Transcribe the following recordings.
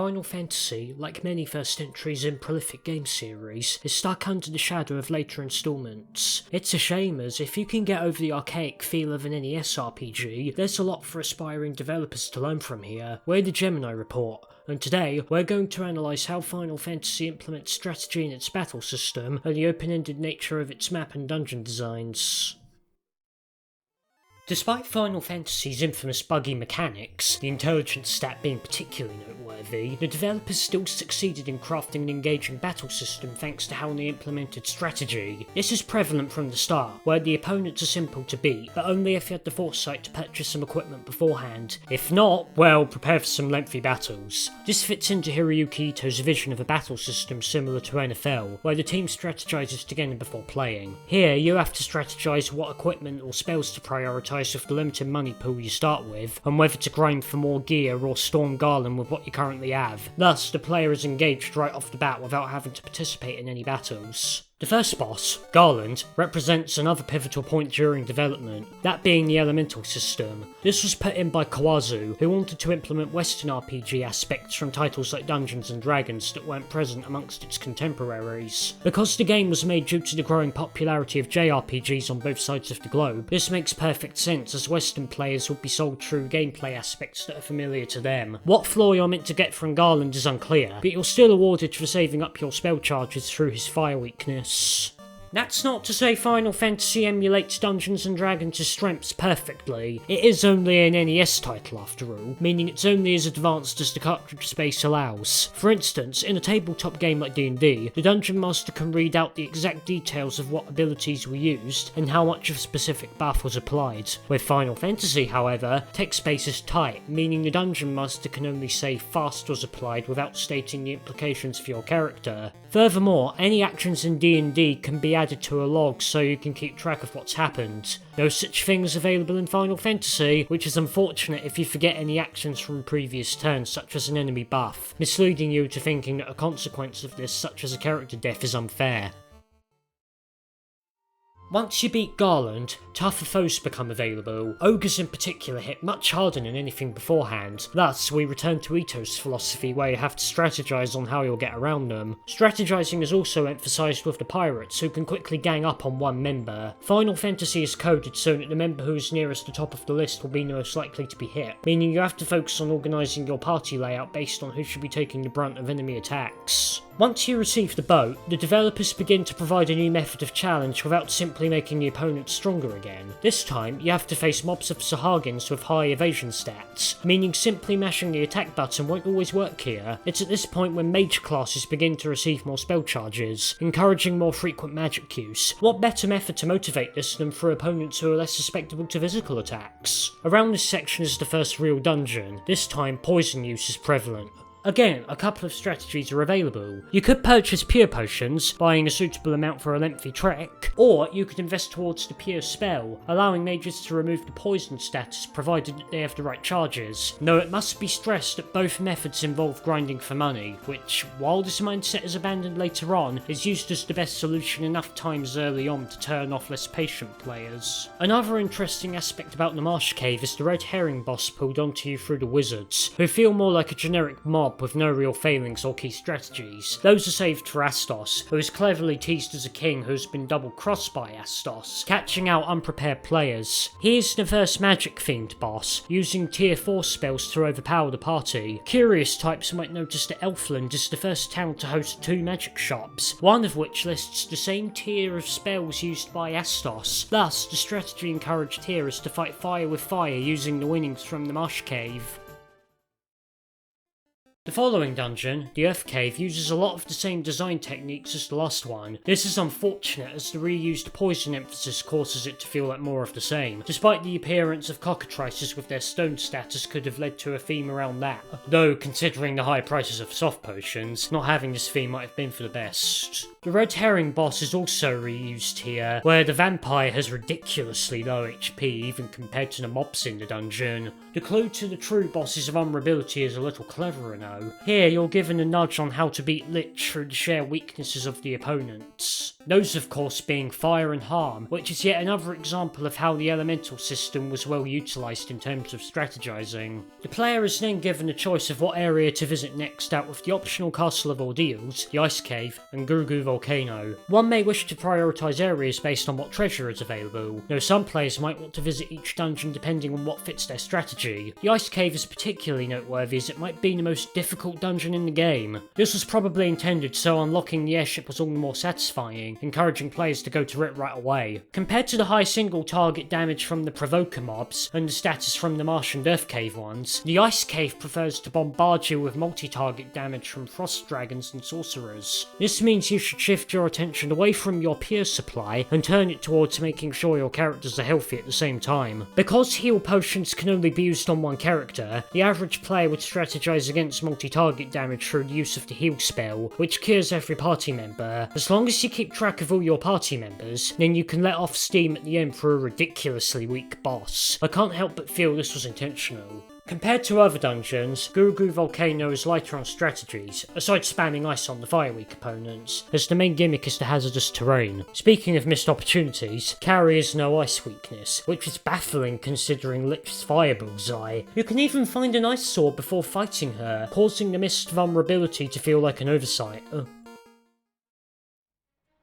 Final Fantasy, like many first entries in prolific game series, is stuck under the shadow of later installments. It's a shame, as if you can get over the archaic feel of an NES RPG, there's a lot for aspiring developers to learn from here. We're the Gemini Report, and today we're going to analyse how Final Fantasy implements strategy in its battle system and the open-ended nature of its map and dungeon designs. Despite Final Fantasy's infamous buggy mechanics, the intelligence stat being particularly noteworthy, the developers still succeeded in crafting an engaging battle system thanks to how they implemented strategy. This is prevalent from the start, where the opponents are simple to beat, but only if you had the foresight to purchase some equipment beforehand. If not, well, prepare for some lengthy battles. This fits into Hiroyuki Ito's vision of a battle system similar to NFL, where the team strategizes together before playing. Here, you have to strategize what equipment or spells to prioritize with the limited money pool you start with, and whether to grind for more gear or storm Garland with what you currently have. Thus, the player is engaged right off the bat without having to participate in any battles. The first boss, Garland, represents another pivotal point during development, that being the elemental system. This was put in by Kawazu, who wanted to implement Western RPG aspects from titles like Dungeons & Dragons that weren't present amongst its contemporaries. Because the game was made due to the growing popularity of JRPGs on both sides of the globe, this makes perfect sense as Western players will be sold true gameplay aspects that are familiar to them. What floor you're meant to get from Garland is unclear, but you're still awarded for saving up your spell charges through his fire weakness. That's not to say Final Fantasy emulates Dungeons & Dragons' strengths perfectly. It is only an NES title after all, meaning it's only as advanced as the cartridge space allows. For instance, in a tabletop game like D&D, the Dungeon Master can read out the exact details of what abilities were used and how much of a specific buff was applied. With Final Fantasy, however, text space is tight, meaning the Dungeon Master can only say fast was applied without stating the implications for your character. Furthermore, any actions in D&D can be added to a log so you can keep track of what's happened. No such thing is available in Final Fantasy, which is unfortunate if you forget any actions from previous turns such as an enemy buff, misleading you to thinking that a consequence of this such as a character death is unfair. Once you beat Garland, tougher foes become available. Ogres in particular hit much harder than anything beforehand, thus we return to Ito's philosophy where you have to strategize on how you'll get around them. Strategizing is also emphasized with the pirates, who can quickly gang up on one member. Final Fantasy is coded so that the member who is nearest the top of the list will be most likely to be hit, meaning you have to focus on organizing your party layout based on who should be taking the brunt of enemy attacks. Once you receive the boat, the developers begin to provide a new method of challenge without simply making the opponent stronger again. This time, you have to face mobs of Sahagins with high evasion stats, meaning simply mashing the attack button won't always work here. It's at this point when mage classes begin to receive more spell charges, encouraging more frequent magic use. What better method to motivate this than through opponents who are less susceptible to physical attacks? Around this section is the first real dungeon. This time, poison use is prevalent. Again, a couple of strategies are available. You could purchase pure potions, buying a suitable amount for a lengthy trek, or you could invest towards the pure spell, allowing mages to remove the poison status provided that they have the right charges. Though it must be stressed that both methods involve grinding for money, which, while this mindset is abandoned later on, is used as the best solution enough times early on to turn off less patient players. Another interesting aspect about the Marsh Cave is the red herring boss pulled onto you through the wizards, who feel more like a generic mob with no real failings or key strategies. Those are saved for Astos, who is cleverly teased as a king who's been double-crossed by Astos, catching out unprepared players. He is the first magic-themed boss, using tier 4 spells to overpower the party. Curious types might notice that Elfland is the first town to host 2 magic shops, one of which lists the same tier of spells used by Astos. Thus, the strategy encouraged here is to fight fire with fire using the winnings from the Marsh Cave. The following dungeon, the Earth Cave, uses a lot of the same design techniques as the last one. This is unfortunate as the reused poison emphasis causes it to feel like more of the same, despite the appearance of cockatrices with their stone status could have led to a theme around that. Though, considering the high prices of soft potions, not having this theme might have been for the best. The red herring boss is also reused here, where the vampire has ridiculously low HP even compared to the mobs in the dungeon. The clue to the true boss's vulnerability is a little cleverer now. Volcano. Here you're given a nudge on how to beat Lich through the sheer weaknesses of the opponents. Those of course being Fire and Harm, which is yet another example of how the elemental system was well utilised in terms of strategizing. The player is then given a choice of what area to visit next out with the optional Castle of Ordeals, the Ice Cave, and Guru Volcano. One may wish to prioritise areas based on what treasure is available, though some players might want to visit each dungeon depending on what fits their strategy. The Ice Cave is particularly noteworthy as it might be the most difficult dungeon in the game. This was probably intended so unlocking the airship was all the more satisfying, encouraging players to go to it right away. Compared to the high single target damage from the Provoker mobs and the status from the Marsh and Earth Cave ones, the Ice Cave prefers to bombard you with multi-target damage from Frost Dragons and Sorcerers. This means you should shift your attention away from your pure supply and turn it towards making sure your characters are healthy at the same time. Because heal potions can only be used on one character, the average player would strategize against multi-target damage through the use of the heal spell, which cures every party member. As long as you keep track of all your party members, then you can let off steam at the end for a ridiculously weak boss. I can't help but feel this was intentional. Compared to other dungeons, Guru Volcano is lighter on strategies, aside spamming ice on the fire weak opponents, as the main gimmick is the hazardous terrain. Speaking of missed opportunities, Carrie has no ice weakness, which is baffling considering Lich's fire bullseye. You can even find an ice sword before fighting her, causing the missed vulnerability to feel like an oversight.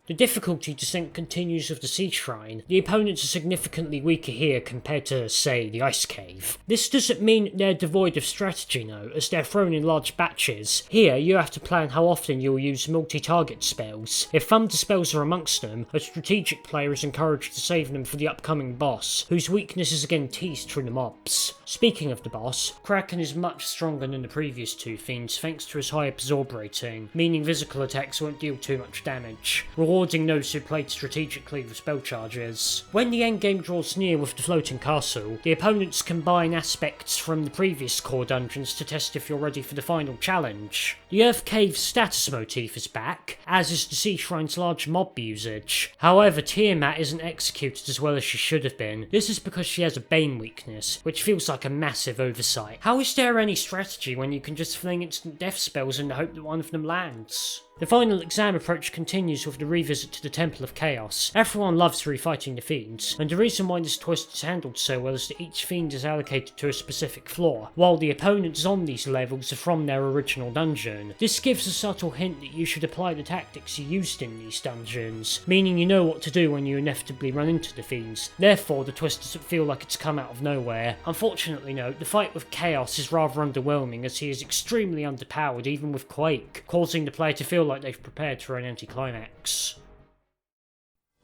The difficulty descent continues with the Sea Shrine. The opponents are significantly weaker here compared to, say, the Ice Cave. This doesn't mean they're devoid of strategy though, as they're thrown in large batches. Here, you have to plan how often you'll use multi-target spells. If Thunder spells are amongst them, a strategic player is encouraged to save them for the upcoming boss, whose weakness is again teased through the mobs. Speaking of the boss, Kraken is much stronger than the previous two fiends thanks to his high absorb rating, meaning physical attacks won't deal too much damage, rewarding those who played strategically with spell charges. When the endgame draws near with the floating castle, the opponents combine aspects from the previous core dungeons to test if you're ready for the final challenge. The Earth Cave's status motif is back, as is the Sea Shrine's large mob usage. However, Tiamat isn't executed as well as she should have been. This is because she has a Bane weakness, which feels like a massive oversight. How is there any strategy when you can just fling instant death spells in the hope that one of them lands? The final exam approach continues with the revisit to the Temple of Chaos. Everyone loves refighting the fiends, and the reason why this twist is handled so well is that each fiend is allocated to a specific floor, while the opponents on these levels are from their original dungeon. This gives a subtle hint that you should apply the tactics you used in these dungeons, meaning you know what to do when you inevitably run into the fiends. Therefore, the twist doesn't feel like it's come out of nowhere. Unfortunately though, the fight with Chaos is rather underwhelming as he is extremely underpowered even with Quake, causing the player to feel like they've prepared for an anticlimax.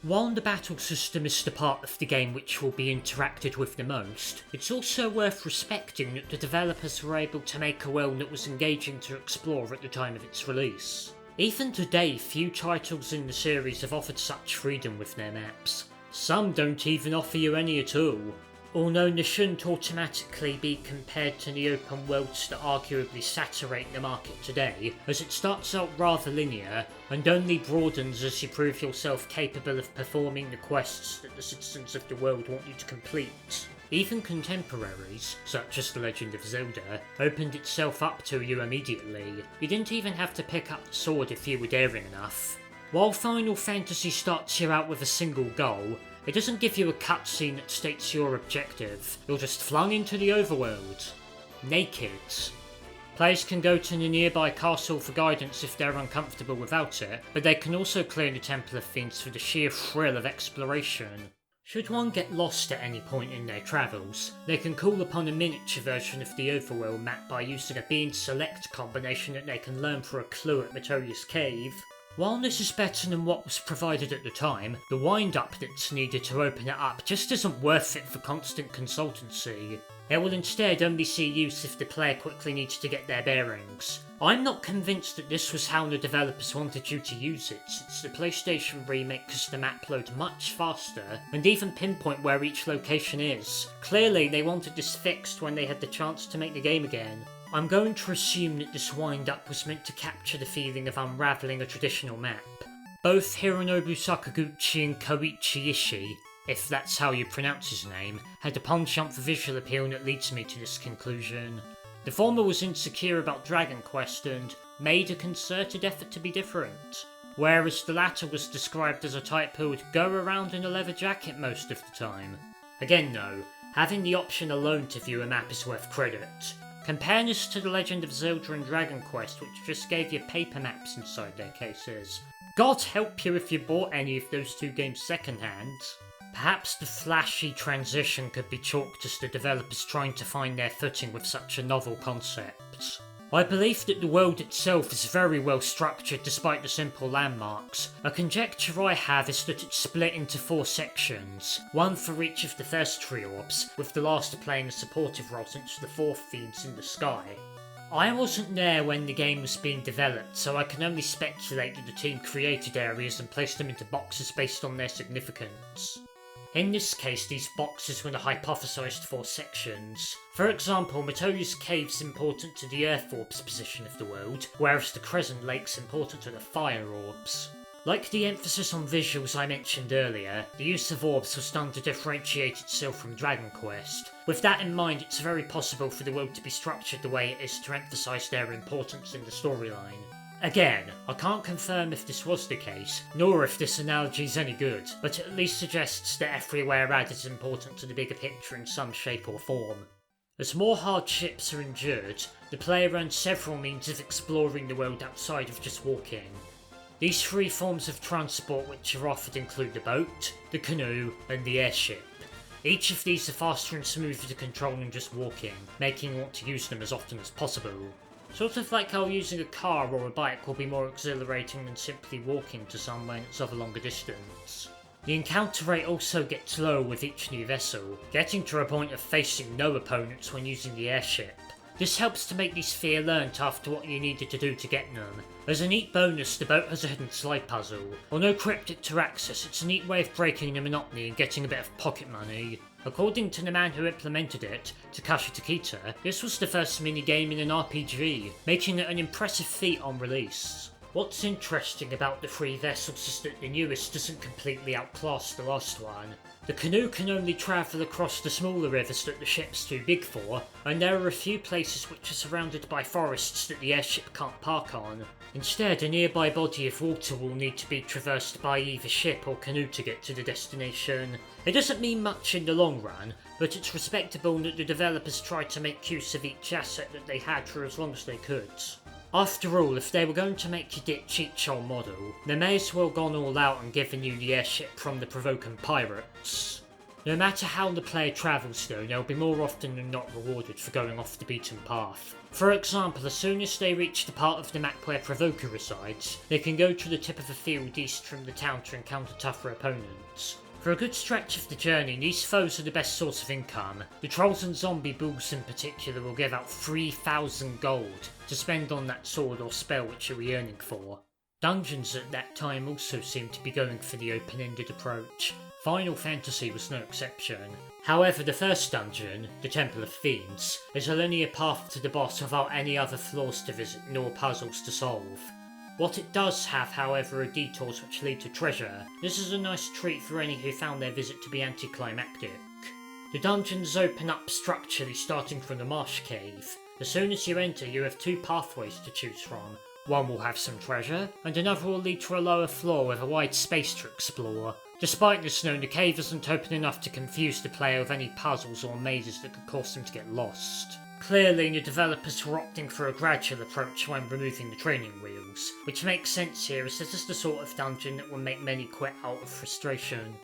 While the battle system is the part of the game which will be interacted with the most, it's also worth respecting that the developers were able to make a world that was engaging to explore at the time of its release. Even today, few titles in the series have offered such freedom with their maps. Some don't even offer you any at all. Although they shouldn't automatically be compared to the open worlds that arguably saturate the market today, as it starts out rather linear, and only broadens as you prove yourself capable of performing the quests that the citizens of the world want you to complete. Even contemporaries, such as The Legend of Zelda, opened itself up to you immediately. You didn't even have to pick up the sword if you were daring enough. While Final Fantasy starts you out with a single goal, it doesn't give you a cutscene that states your objective. You're just flung into the overworld. Naked. Players can go to the nearby castle for guidance if they're uncomfortable without it, but they can also clear the Temple of Fiends for the sheer thrill of exploration. Should one get lost at any point in their travels, they can call upon a miniature version of the overworld map by using a being select combination that they can learn for a clue at Metolius Cave. While this is better than what was provided at the time, the wind-up that's needed to open it up just isn't worth it for constant consultancy. It will instead only see use if the player quickly needs to get their bearings. I'm not convinced that this was how the developers wanted you to use it, since the PlayStation remake makes the map load much faster, and even pinpoint where each location is. Clearly they wanted this fixed when they had the chance to make the game again. I'm going to assume that this wind-up was meant to capture the feeling of unravelling a traditional map. Both Hironobu Sakaguchi and Koichi Ishii, if that's how you pronounce his name, had a penchant for visual appeal that leads me to this conclusion. The former was insecure about Dragon Quest and made a concerted effort to be different, whereas the latter was described as a type who would go around in a leather jacket most of the time. Again though, having the option alone to view a map is worth credit. Compare this to The Legend of Zelda and Dragon Quest, which just gave you paper maps inside their cases. God help you if you bought any of those two games secondhand. Perhaps the flashy transition could be chalked as the developers trying to find their footing with such a novel concept. I believe that the world itself is very well structured despite the simple landmarks. A conjecture I have is that it's split into 4 sections, one for each of the first 3 orbs, with the last playing a supportive role since the 4th feeds in the sky. I wasn't there when the game was being developed, so I can only speculate that the team created areas and placed them into boxes based on their significance. In this case, these boxes were the hypothesised 4 sections. For example, Matoya's Cave's important to the Earth Orb's position of the world, whereas the Crescent Lake's important to the Fire Orbs. Like the emphasis on visuals I mentioned earlier, the use of orbs was done to differentiate itself from Dragon Quest. With that in mind, it's very possible for the world to be structured the way it is to emphasise their importance in the storyline. Again, I can't confirm if this was the case, nor if this analogy is any good, but it at least suggests that everywhere added is important to the bigger picture in some shape or form. As more hardships are endured, the player earns several means of exploring the world outside of just walking. These 3 forms of transport which are offered include the boat, the canoe, and the airship. Each of these are faster and smoother to control than just walking, making you want to use them as often as possible. Sort of like how using a car or a bike will be more exhilarating than simply walking to somewhere that's of a longer distance. The encounter rate also gets lower with each new vessel, getting to a point of facing no opponents when using the airship. This helps to make these feel learnt after what you needed to do to get them. As a neat bonus, the boat has a hidden slide puzzle. Although cryptic to access, it's a neat way of breaking the monotony and getting a bit of pocket money. According to the man who implemented it, Takashi Takita, this was the first minigame in an RPG, making it an impressive feat on release. What's interesting about the 3 vessels is that the newest doesn't completely outclass the last one. The canoe can only travel across the smaller rivers that the ship's too big for, and there are a few places which are surrounded by forests that the airship can't park on. Instead, a nearby body of water will need to be traversed by either ship or canoe to get to the destination. It doesn't mean much in the long run, but it's respectable that the developers tried to make use of each asset that they had for as long as they could. After all, if they were going to make you ditch each old model, they may as well gone all out and given you the airship from the Provoking Pirates. No matter how the player travels though, they'll be more often than not rewarded for going off the beaten path. For example, as soon as they reach the part of the map where Provoker resides, they can go to the tip of a field east from the town to encounter tougher opponents. For a good stretch of the journey, these foes are the best source of income. The trolls and zombie bulls in particular will give out 3,000 gold to spend on that sword or spell which you'll be earning for. Dungeons at that time also seemed to be going for the open-ended approach. Final Fantasy was no exception. However, the first dungeon, the Temple of Fiends, is a linear path to the boss without any other floors to visit nor puzzles to solve. What it does have, however, are detours which lead to treasure. This is a nice treat for any who found their visit to be anticlimactic. The dungeons open up structurally starting from the Marsh Cave. As soon as you enter, you have 2 pathways to choose from. One will have some treasure, and another will lead to a lower floor with a wide space to explore. Despite this known, the cave isn't open enough to confuse the player with any puzzles or mazes that could cause them to get lost. Clearly, the developers were opting for a gradual approach when removing the training wheels, which makes sense here as this is the sort of dungeon that will make many quit out of frustration.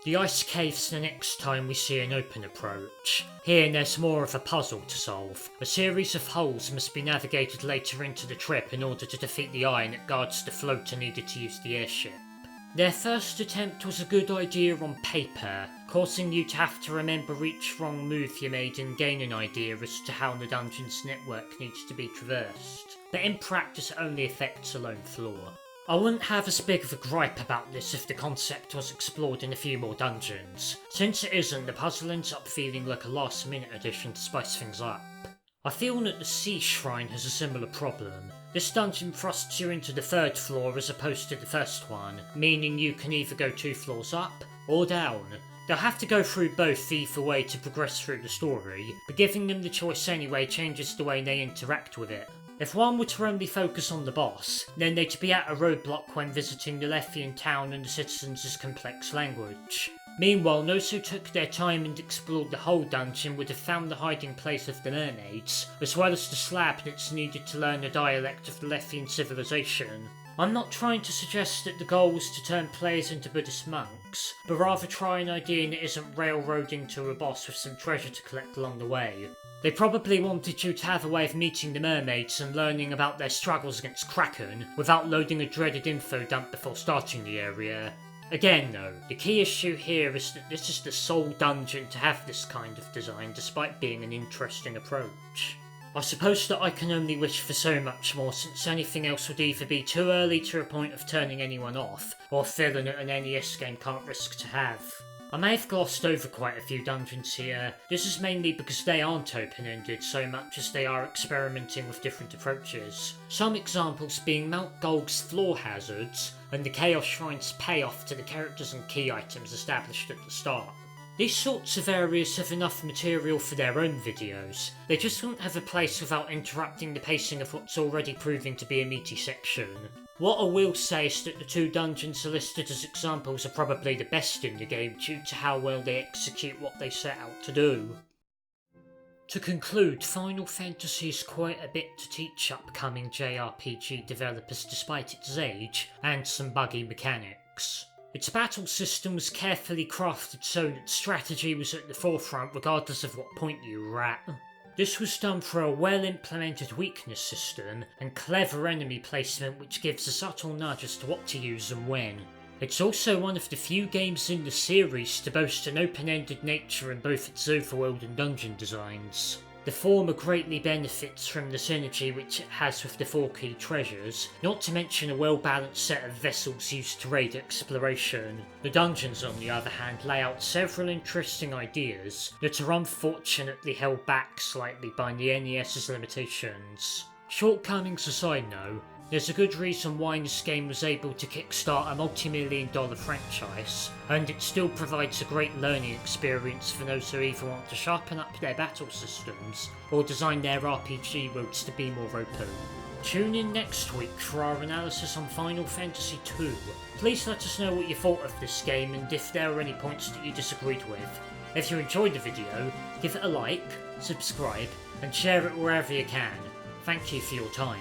The ice cave's the next time we see an open approach. Here there's more of a puzzle to solve. A series of holes must be navigated later into the trip in order to defeat the iron that guards the floater needed to use the airship. Their first attempt was a good idea on paper, causing you to have to remember each wrong move you made and gain an idea as to how the dungeon's network needs to be traversed, but in practice it only affects a lone floor. I wouldn't have as big of a gripe about this if the concept was explored in a few more dungeons. Since it isn't, the puzzle ends up feeling like a last minute addition to spice things up. I feel that the Sea Shrine has a similar problem. This dungeon thrusts you into the 3rd floor as opposed to the first one, meaning you can either go 2 floors up or down. They'll have to go through both either way to progress through the story, but giving them the choice anyway changes the way they interact with it. If one were to only focus on the boss, then they'd be at a roadblock when visiting the Lethian town and the citizens' complex language. Meanwhile, those who took their time and explored the whole dungeon would have found the hiding place of the mermaids, as well as the slab that's needed to learn the dialect of the Lethian civilization. I'm not trying to suggest that the goal was to turn players into Buddhist monks, but rather try an idea that isn't railroading to a boss with some treasure to collect along the way. They probably wanted you to have a way of meeting the mermaids and learning about their struggles against Kraken without loading a dreaded info dump before starting the area. Again though, the key issue here is that this is the sole dungeon to have this kind of design despite being an interesting approach. I suppose that I can only wish for so much more, since anything else would either be too early to a point of turning anyone off, or feeling that an NES game can't risk to have. I may have glossed over quite a few dungeons here. This is mainly because they aren't open-ended so much as they are experimenting with different approaches. Some examples being Mount Golg's floor hazards, and the Chaos Shrine's payoff to the characters and key items established at the start. These sorts of areas have enough material for their own videos, they just won't have a place without interrupting the pacing of what's already proving to be a meaty section. What I will say is that the two dungeons listed as examples are probably the best in the game due to how well they execute what they set out to do. To conclude, Final Fantasy is quite a bit to teach upcoming JRPG developers despite its age and some buggy mechanics. Its battle system was carefully crafted so that strategy was at the forefront regardless of what point you were at. This was done through a well-implemented weakness system and clever enemy placement which gives a subtle nudge as to what to use and when. It's also one of the few games in the series to boast an open-ended nature in both its overworld and dungeon designs. The former greatly benefits from the synergy which it has with the 4 key treasures, not to mention a well-balanced set of vessels used to raid exploration. The dungeons, on the other hand, lay out several interesting ideas that are unfortunately held back slightly by the NES's limitations. Shortcomings aside though, there's a good reason why this game was able to kickstart a multi-million-dollar franchise, and it still provides a great learning experience for those who either want to sharpen up their battle systems, or design their RPG worlds to be more open. Tune in next week for our analysis on Final Fantasy II. Please let us know what you thought of this game and if there are any points that you disagreed with. If you enjoyed the video, give it a like, subscribe, and share it wherever you can. Thank you for your time.